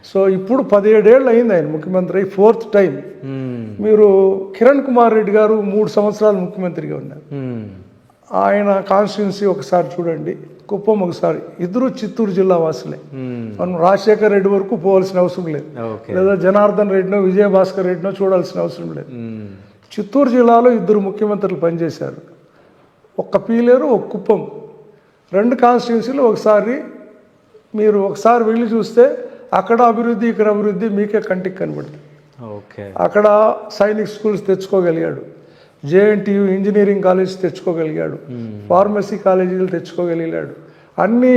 So ఇప్పుడు 17 ఏళ్ళు అయింది ఆయన ముఖ్యమంత్రి, 4th టైం. మీరు కిరణ్ కుమార్ రెడ్డి గారు 3 సంవత్సరాలు ముఖ్యమంత్రిగా ఉన్నారు. ఆయన కాన్స్టిట్యున్సీ ఒకసారి చూడండి, కుప్పం ఒకసారి. ఇద్దరు చిత్తూరు జిల్లా వాసులే. మనం రాజశేఖర్ రెడ్డి వరకు పోవాల్సిన అవసరం లేదు, లేదా జనార్దన్ రెడ్డినో విజయభాస్కర్ రెడ్డినో చూడాల్సిన అవసరం లేదు. చిత్తూరు జిల్లాలో 2 ముఖ్యమంత్రులు పనిచేశారు, ఒక్క పీలేరు ఒక కుప్పం. 2 కాన్స్టిట్యున్సీలు మీరు ఒకసారి వెళ్ళి చూస్తే అక్కడ అభివృద్ధి ఇక్కడ అభివృద్ధి మీకే కంటికి కనబడుతుంది. అక్కడ సైనిక్ స్కూల్స్ తెచ్చుకోగలిగాడు, జేఎన్టీయు ఇంజనీరింగ్ కాలేజ్ తెచ్చుకోగలిగాడు, ఫార్మసీ కాలేజీలు తెచ్చుకోగలిగాడు, అన్ని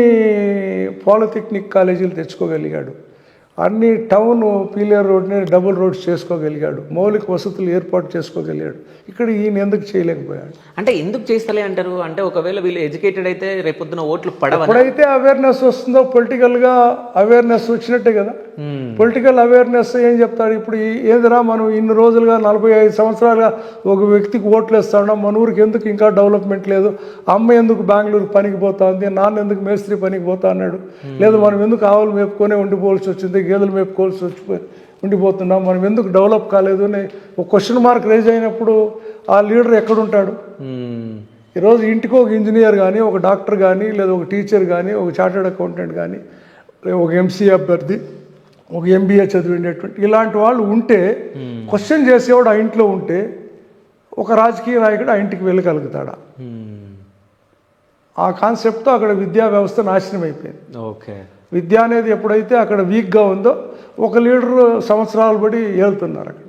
పాలిటెక్నిక్ కాలేజీలు తెచ్చుకోగలిగాడు, అన్ని టౌన్ పీలేరు రోడ్ని డబుల్ రోడ్స్ చేసుకోగలిగాడు, మౌలిక వసతులు ఏర్పాటు చేసుకోగలిగాడు. ఇక్కడ ఈయన ఎందుకు చేయలేకపోయాడు? అంటే ఎందుకు చేస్తలే అంటారు? అంటే ఒకవేళ వీళ్ళు ఎడ్యుకేటెడ్ అయితే రేపొద్దున ఓట్లు పడవ. ఎప్పుడైతే అవేర్నెస్ వస్తుందో పొలిటికల్గా అవేర్నెస్ వచ్చినట్టే కదా. పొలిటికల్ అవేర్నెస్ ఏం చెప్తాడు? ఇప్పుడు ఏదిరా మనం ఇన్ని రోజులుగా 45 సంవత్సరాలుగా ఒక వ్యక్తికి ఓట్లు వేస్తాడు, మన ఊరికి ఎందుకు ఇంకా డెవలప్మెంట్ లేదు, అమ్మ ఎందుకు బెంగళూరు పనికి పోతుంది, నాన్న ఎందుకు మేస్త్రి పనికి పోతా అన్నాడు, లేదా మనం ఎందుకు ఆవులు మేపుకొనే ఉండిపోవాల్సి వచ్చింది, గేదెలు మేపుకోవాల్సి ఉండిపోతున్నాం, మనం ఎందుకు డెవలప్ కాలేదు అని ఒక క్వశ్చన్ మార్క్ రేజ్ అయినప్పుడు ఆ లీడర్ ఎక్కడుంటాడు? ఈరోజు ఇంటికి ఒక ఇంజనీర్ కానీ, ఒక డాక్టర్ కానీ, లేదా ఒక టీచర్ కానీ, ఒక చార్టెడ్ అకౌంటెంట్ కానీ, ఒక ఎంసీఏ అభ్యర్థి, ఒక ఎంబీఏ చదివినటువంటి ఇలాంటి వాళ్ళు ఉంటే, క్వశ్చన్ చేసేవాడు ఆ ఇంట్లో ఉంటే, ఒక రాజకీయ నాయకుడు ఆ ఇంటికి వెళ్ళగలుగుతాడా? ఆ కాన్సెప్ట్తో అక్కడ విద్యా వ్యవస్థ నాశనం అయిపోయింది. విద్య అనేది ఎప్పుడైతే అక్కడ వీక్గా ఉందో ఒక లీడరు సంవత్సరాలు బడి వెళ్తున్నారు అక్కడ.